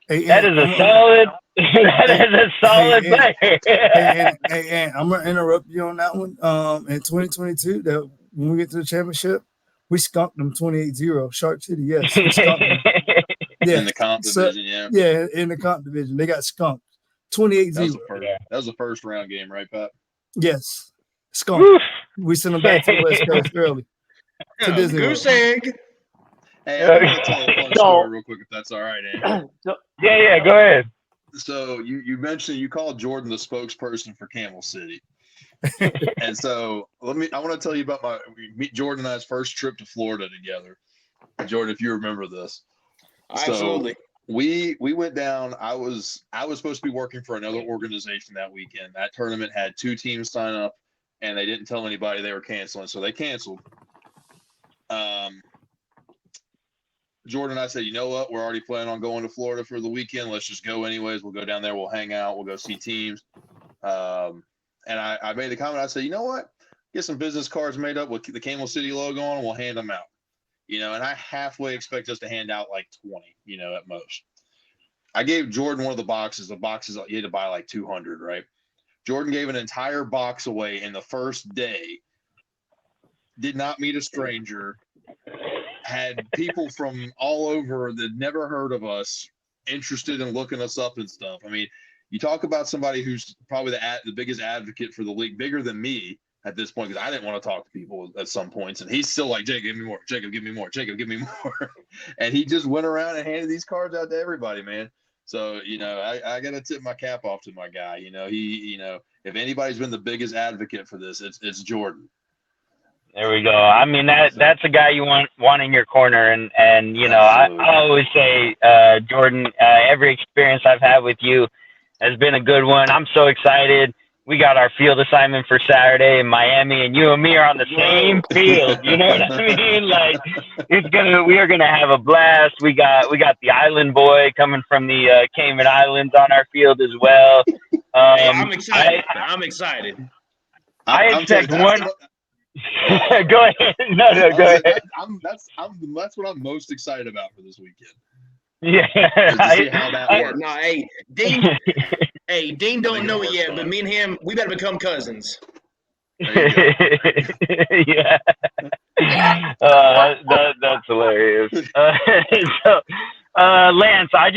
That is a solid. That is a solid player. Hey, I'm gonna interrupt you on that one. In 2022, that when we get to the championship, we skunked them 28-0. Shark City, yes, we skunked them. Yeah, in the comp division, yeah, in the comp division, they got skunked 28-0. That was the first round game, right, Pat? Yes, skunked. We sent them back to the West Coast early. To Disney Goose egg. Hey, I'm going to tell a fun story real quick, if that's all right, Andy. Yeah, go ahead. So you mentioned you called Jordan the spokesperson for Camel City. And so I want to tell you about Jordan and I's first trip to Florida together. Jordan, if you remember this. Absolutely. So we went down. I was supposed to be working for another organization that weekend. That tournament had 2 teams sign up, and they didn't tell anybody they were canceling, so they canceled. Jordan and I said, you know what? We're already planning on going to Florida for the weekend. Let's just go anyways. We'll go down there. We'll hang out. We'll go see teams. And I made the comment. I said, you know what? Get some business cards made up with the Camel City logo on, and we'll hand them out. And I halfway expect us to hand out like 20, at most. I gave Jordan one of the boxes. The boxes, you had to buy like 200, right? Jordan gave an entire box away in the first day. Did not meet a stranger. Had people from all over that never heard of us interested in looking us up and stuff. I mean, you talk about somebody who's probably the biggest advocate for the league, bigger than me at this point, because I didn't want to talk to people at some points. And he's still like, Jacob, give me more. Jacob, give me more. Jacob, give me more. And he just went around and handed these cards out to everybody, man. So, I got to tip my cap off to my guy. If anybody's been the biggest advocate for this, it's Jordan. There we go. I mean, that's a guy you want in your corner, and I always say, Jordan, every experience I've had with you has been a good one. I'm so excited. We got our field assignment for Saturday in Miami, and you and me are on the same field. You know what I mean? Like, we are gonna have a blast. We got the Island Boy coming from the Cayman Islands on our field as well. I'm excited. I'm excited. I expect one. Go ahead. No, go ahead. That's what I'm most excited about for this weekend. Yeah. To see how that works. No, hey, Dean. Hey, Dean don't know it yet, but me and him, we better become cousins. Yeah. That's hilarious. So, Lance, I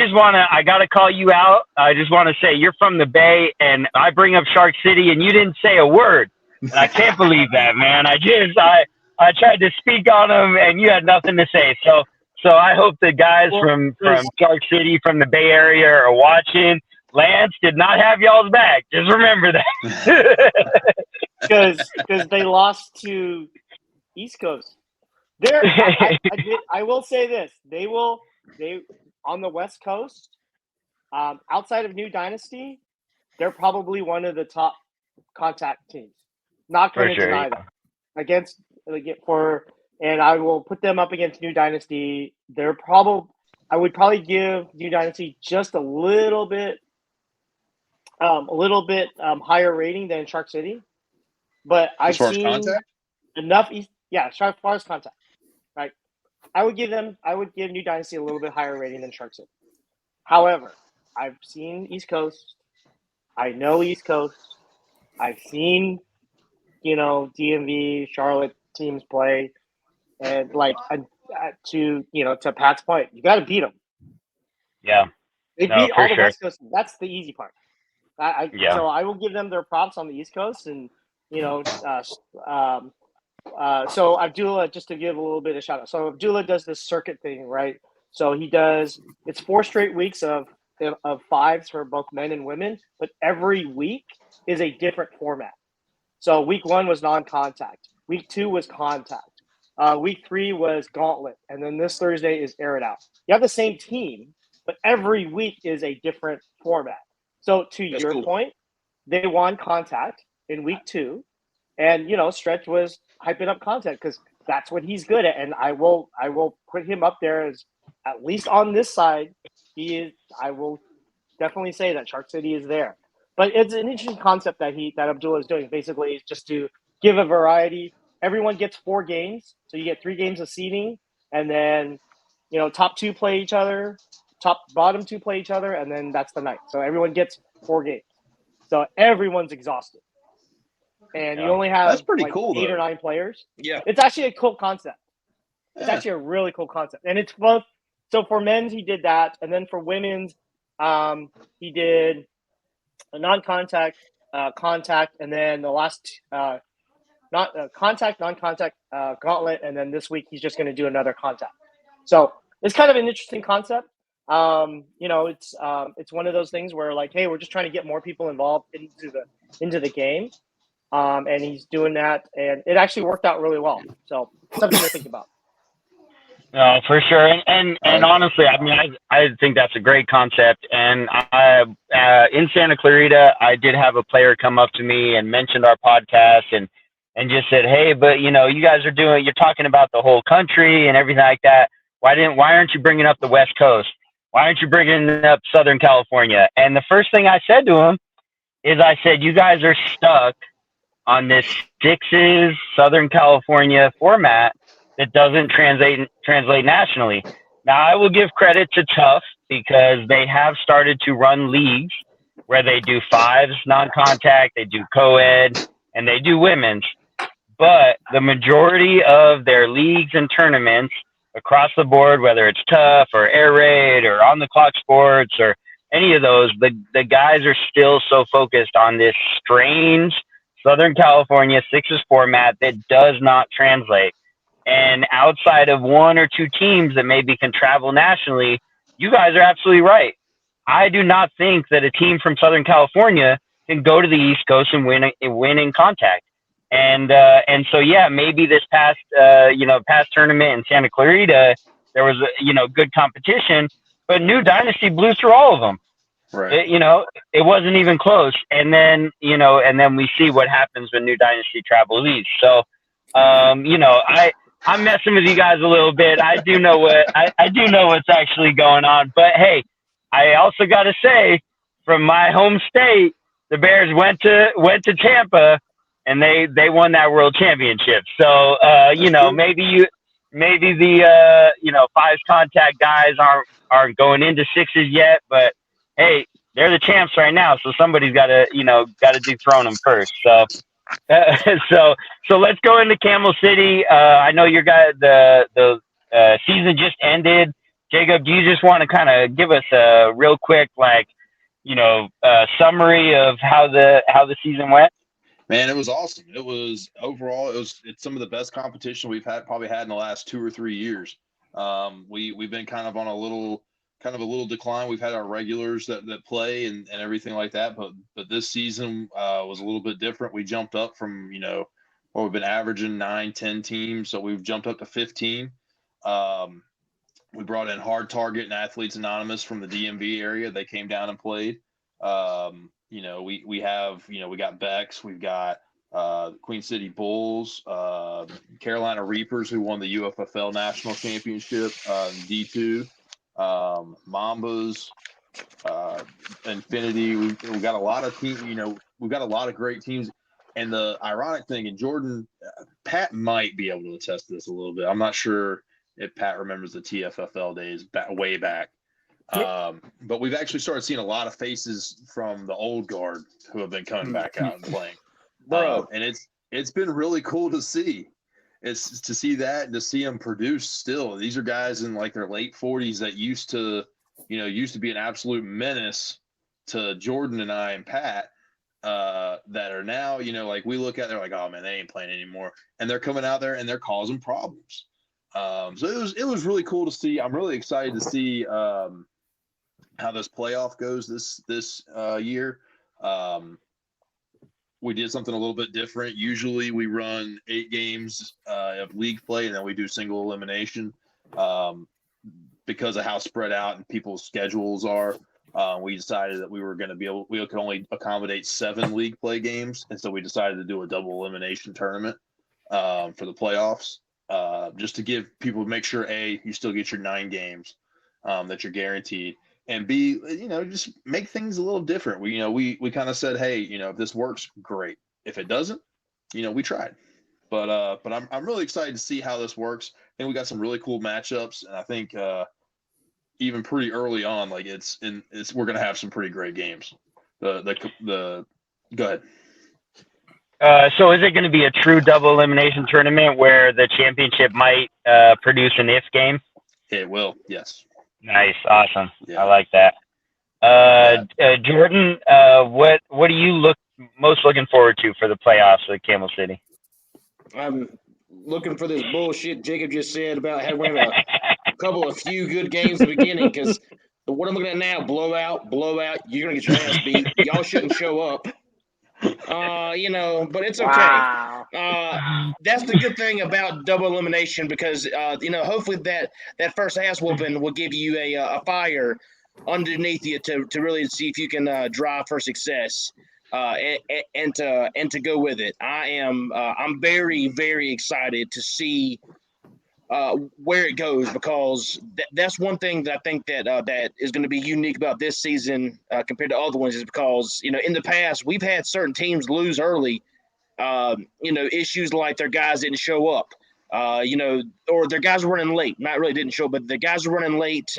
gotta call you out. I just want to say you're from the Bay, and I bring up Shark City, and you didn't say a word. And I can't believe that, man. I tried to speak on them, and you had nothing to say. So I hope the guys from Shark City, from the Bay Area, are watching. Lance did not have y'all's back. Just remember that. Because they lost to East Coast. I will say this: they on the West Coast, outside of New Dynasty, they're probably one of the top contact teams. Not going to deny that. against and I will put them up against New Dynasty. I would probably give New Dynasty just a little bit higher rating than Shark City, but I've As far as seen contact? enough. As far as contact, right? I would give New Dynasty a little bit higher rating than Shark City. However, I've seen East Coast. I know East Coast. I've seen, DMV, Charlotte teams play, and to Pat's point, you got to beat them. Yeah. They No, beat for all the sure. West Coast. That's the easy part. Yeah. So I will give them their props on the East Coast, and so Abdullah, just to give a little bit of shout out. So Abdullah does this circuit thing, right? So it's 4 straight weeks of fives for both men and women, but every week is a different format. So week 1 was non-contact. Week 2 was contact. Week 3 was gauntlet. And then this Thursday is air it out. You have the same team, but every week is a different format. So to That's your cool. point, they won contact in week 2. And, Stretch was hyping up contact because that's what he's good at. And I will put him up there as, at least on this side, I will definitely say that Shark City is there. But it's an interesting concept that Abdullah is doing. Basically, is just to give a variety. Everyone gets 4 games, so you get 3 games of seeding, and then top 2 play each other, bottom 2 play each other, and then that's the night. So everyone gets 4 games. So everyone's exhausted, and you only have That's pretty cool, 8 though. or 9 players. Yeah. It's actually a cool concept. It's Yeah. actually a really cool concept, and it's both. So for men's, he did that, and then for women's, he did a non-contact, contact, and then the last contact, non-contact, gauntlet, and then this week he's just going to do another contact. So it's kind of an interesting concept. It's one of those things where hey, we're just trying to get more people involved into the game, and he's doing that, and it actually worked out really well. So something to think about. No, for sure. And honestly, I mean, I think that's a great concept. And in Santa Clarita, I did have a player come up to me and mentioned our podcast and just said, hey, but you guys you're talking about the whole country and everything like that. Why aren't you bringing up the West Coast? Why aren't you bringing up Southern California? And the first thing I said to him is I said, you guys are stuck on this sixes Southern California format that doesn't translate nationally. Now, I will give credit to Tough because they have started to run leagues where they do 5s non-contact, they do co-ed, and they do women's. But the majority of their leagues and tournaments across the board, whether it's Tough or Air Raid or On the Clock Sports or any of those, the guys are still so focused on this strange Southern California 6s format that does not translate. And outside of 1 or 2 teams that maybe can travel nationally, you guys are absolutely right. I do not think that a team from Southern California can go to the East Coast and win in contact. And so, yeah, maybe this past tournament in Santa Clarita, there was, good competition, but New Dynasty blew through all of them. Right. It wasn't even close. And then, we see what happens when New Dynasty travels east. So, I'm messing with you guys a little bit. I do know what's actually going on. But hey, I also got to say, from my home state, the Bears went to Tampa, and they won that world championship. So maybe the 5s contact guys aren't going into 6s yet, but hey, they're the champs right now. So somebody's got to dethrone them first. So. So let's go into Camel City. I know your guy the season just ended. Jakob, do you just want to kind of give us a real quick summary of how the season went? Man, it was awesome. It was overall it's some of the best competition we've probably had in the last 2 or 3 years. We've been kind of on a little decline. We've had our regulars that play and everything like that, but this season was a little bit different. We jumped up from what we've been averaging 9-10 teams, so we've jumped up to 15. We brought in Hard Target and Athletes Anonymous from the DMV area. They came down and played. We got Bex, we've got Queen City Bulls, Carolina Reapers, who won the UFFL National Championship, D2, Mambas, Infinity. We got a lot of teams. We've got a lot of great teams. And the ironic thing, and Jordan, Pat might be able to attest to this a little bit. I'm not sure if Pat remembers the TFFL days way back. But we've actually started seeing a lot of faces from the old guard who have been coming back out and playing. And it's been really cool to see. It's to see that and to see them produce still. These are guys in like their late 40s that used to be an absolute menace to Jordan and I and Pat, that are now, like we look at, they're like, oh man, they ain't playing anymore. And they're coming out there and they're causing problems. So it was really cool to see. I'm really excited to see how this playoff goes this year. We did something a little bit different. Usually we run 8 games of league play, and then we do single elimination. Because of how spread out and people's schedules are, we decided that we could only accommodate 7 league play games. And so we decided to do a double elimination tournament for the playoffs, just to give people, make sure, A, you still get your 9 games that you're guaranteed. And B, just make things a little different. We kind of said, hey, if this works, great. If it doesn't, we tried. But I'm really excited to see how this works. I think we got some really cool matchups, and I think even pretty early on, like we're gonna have some pretty great games. Go ahead. So is it going to be a true double elimination tournament where the championship might produce an if game? It will, yes. Nice, awesome. Yeah. I like that. Jordan, what are you most looking forward to for the playoffs with Camel City? I'm looking for this bullshit Jacob just said about having a few good games at the beginning, because what I'm looking at now, blowout, you're going to get your ass beat. Y'all shouldn't show up. But it's okay. Wow. That's the good thing about double elimination, because hopefully that first ass whooping will give you a fire underneath you to really see if you can drive for success, and to go with it. I'm very, very excited to see where it goes, because that's one thing that I think that is going to be unique about this season compared to other ones, is because in the past we've had certain teams lose early, issues like their guys didn't show up, or their guys were running late, not really didn't show up, but the guys were running late,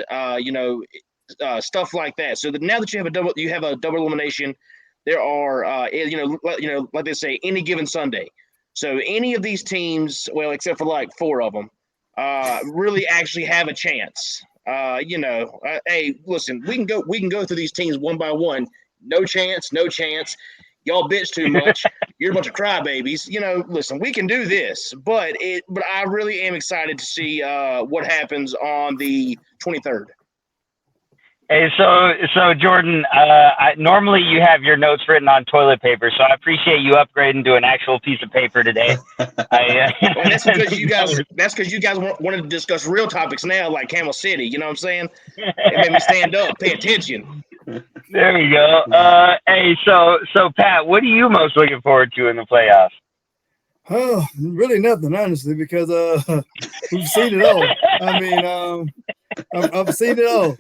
stuff like that. So now that you have a double elimination, there are like they say, any given Sunday. So any of these teams, well, except for like 4 of them, really actually have a chance. Hey, listen, we can go through these teams one by one. No chance. Y'all bitch too much. You're a bunch of crybabies. Listen, we can do this, but I really am excited to see what happens on the 23rd. Hey, so Jordan, normally you have your notes written on toilet paper, so I appreciate you upgrading to an actual piece of paper today. That's because you guys wanted to discuss real topics now, like Camel City. You know what I'm saying? It made me stand up, pay attention. There we go. Hey, so Pat, what are you most looking forward to in the playoffs? Oh, really nothing, honestly, because we've seen it all. I mean, I've seen it all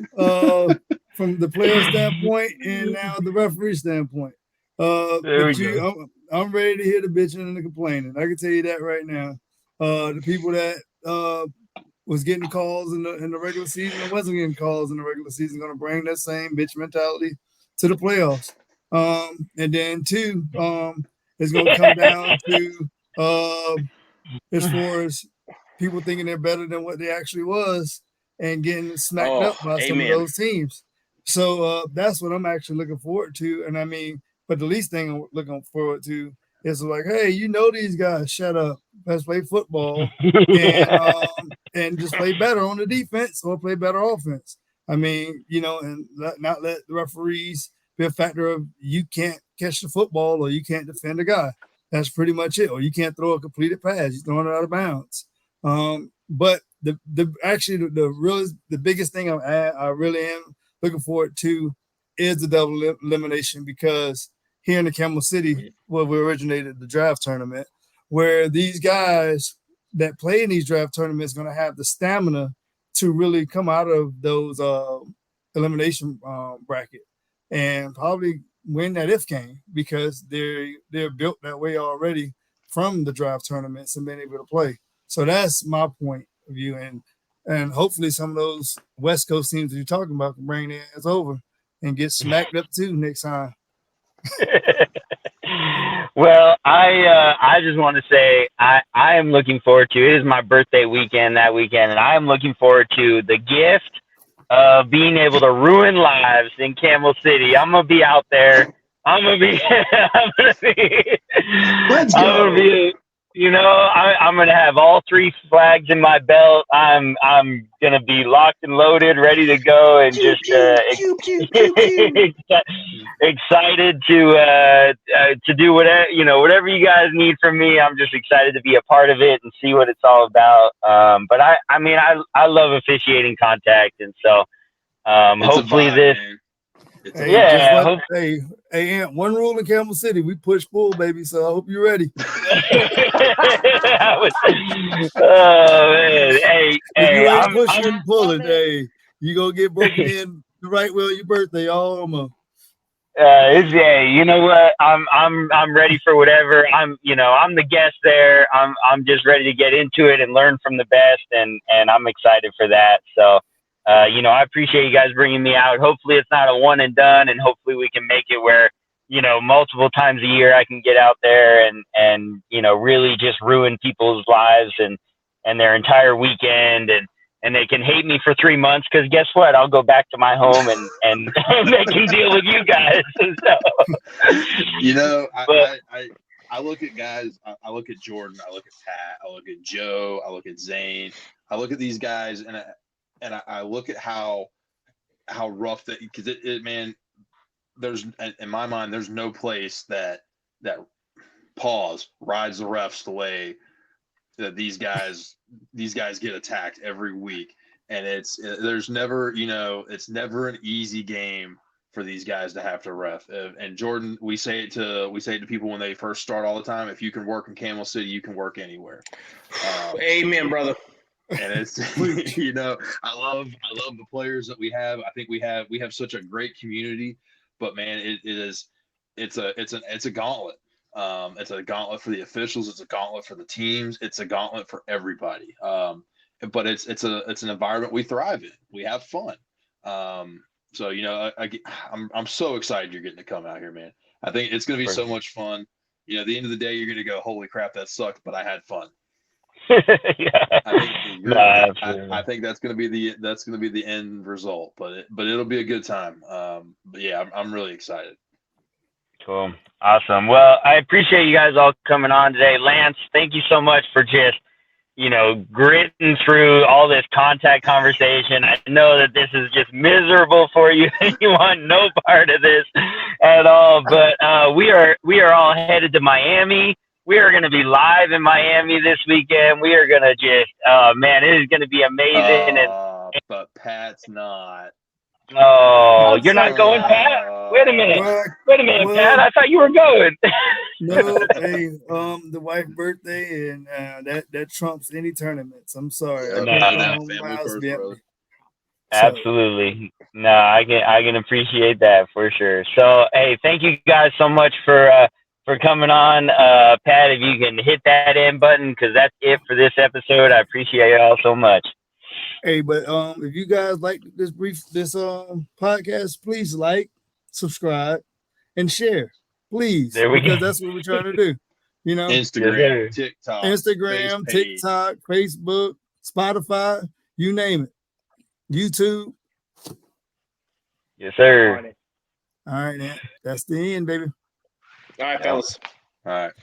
from the player standpoint and now the referee standpoint. I'm ready to hear the bitching and the complaining. I can tell you that right now. The people that was getting calls in the regular season and wasn't getting calls in the regular season going to bring that same bitch mentality to the playoffs. And then 2, it's going to come down to as far as people thinking they're better than what they actually was and getting smacked up by some of those teams. So that's what I'm actually looking forward to. And I mean, but the least thing I'm looking forward to is like, hey, these guys, shut up. Let's play football and just play better on the defense or play better offense. I mean, and not let the referees be a factor of you can't catch the football or you can't defend a guy. That's pretty much it. Or you can't throw a completed pass. You're throwing it out of bounds. But the biggest thing I really am looking forward to is the double elimination, because here in the Camel City, where we originated the draft tournament, where these guys that play in these draft tournaments going to have the stamina to really come out of those elimination bracket and probably win that if game, because they're built that way already from the draft tournaments and being able to play. So that's my point of view, and hopefully some of those West Coast teams that you're talking about can bring their ass over and get smacked up too next time. Well, I just want to say I am looking forward to it. Is my birthday weekend that weekend, and I am looking forward to the gift of being able to ruin lives in Camel City. I'm gonna be out there. I'm gonna be. Let's I'm gonna go. be. I'm gonna have all 3 flags in my belt. I'm gonna be locked and loaded, ready to go, and just excited to do whatever you guys need from me. I'm just excited to be a part of it and see what it's all about. But I love officiating contact, and so hopefully this. Man. Hey, Ant, one rule in Camel City: we push pull, baby. So I hope you're ready. Oh man, hey, if you ain't pushing, pulling, hey, you gonna get broken in the right way on your birthday, all over. You know what? I'm ready for whatever. I'm the guest there. I'm just ready to get into it and learn from the best, and I'm excited for that. So. I appreciate you guys bringing me out. Hopefully it's not a one and done, and hopefully we can make it where, multiple times a year I can get out there and really just ruin people's lives and their entire weekend, and they can hate me for 3 months, because guess what? I'll go back to my home and they can deal with you guys. So, I look at guys, I look at Jordan, I look at Pat, I look at Joe, I look at Zane, I look at these guys, and I look at how rough that, because man, there's, in my mind, there's no place that rides the refs the way that these guys get attacked every week, and there's never, it's never an easy game for these guys to have to ref. And Jordan, we say it to people when they first start all the time: if you can work in Camel City, you can work anywhere. Amen, brother. And it's I love the players that we have. I think we have such a great community, but man, it's a gauntlet. It's a gauntlet for the officials. It's a gauntlet for the teams. It's a gauntlet for everybody. But it's an environment we thrive in. We have fun. So I'm so excited you're getting to come out here, man. I think it's going to be so much fun. At the end of the day, you're going to go, holy crap, that sucked, but I had fun. Yeah. I think that's going to be the end result, but it'll be a good time. But yeah, I'm really excited. Cool. Awesome. Well, I appreciate you guys all coming on today. Lance, thank you so much for just, gritting through all this contact conversation. I know that this is just miserable for you and you want no part of this at all, but we are all headed to Miami. We are going to be live in Miami this weekend. We are going to just, man, it is going to be amazing. But Pat's not. Oh, you're not going, Pat? Wait a minute, Pat. I thought you were going. No, hey, the wife's birthday, and that trumps any tournaments. I'm sorry. Absolutely. No, I can appreciate that for sure. So, hey, thank you guys so much for coming on. Pat, if you can hit that end button, because that's it for this episode. I appreciate y'all so much. Hey, but if you guys like this podcast, please like, subscribe, and share, please, because that's what we're trying to do. Instagram, TikTok, Facebook, Spotify, you name it, YouTube. Yes, sir. All right, man. That's the end, baby. All right, fellas. All right.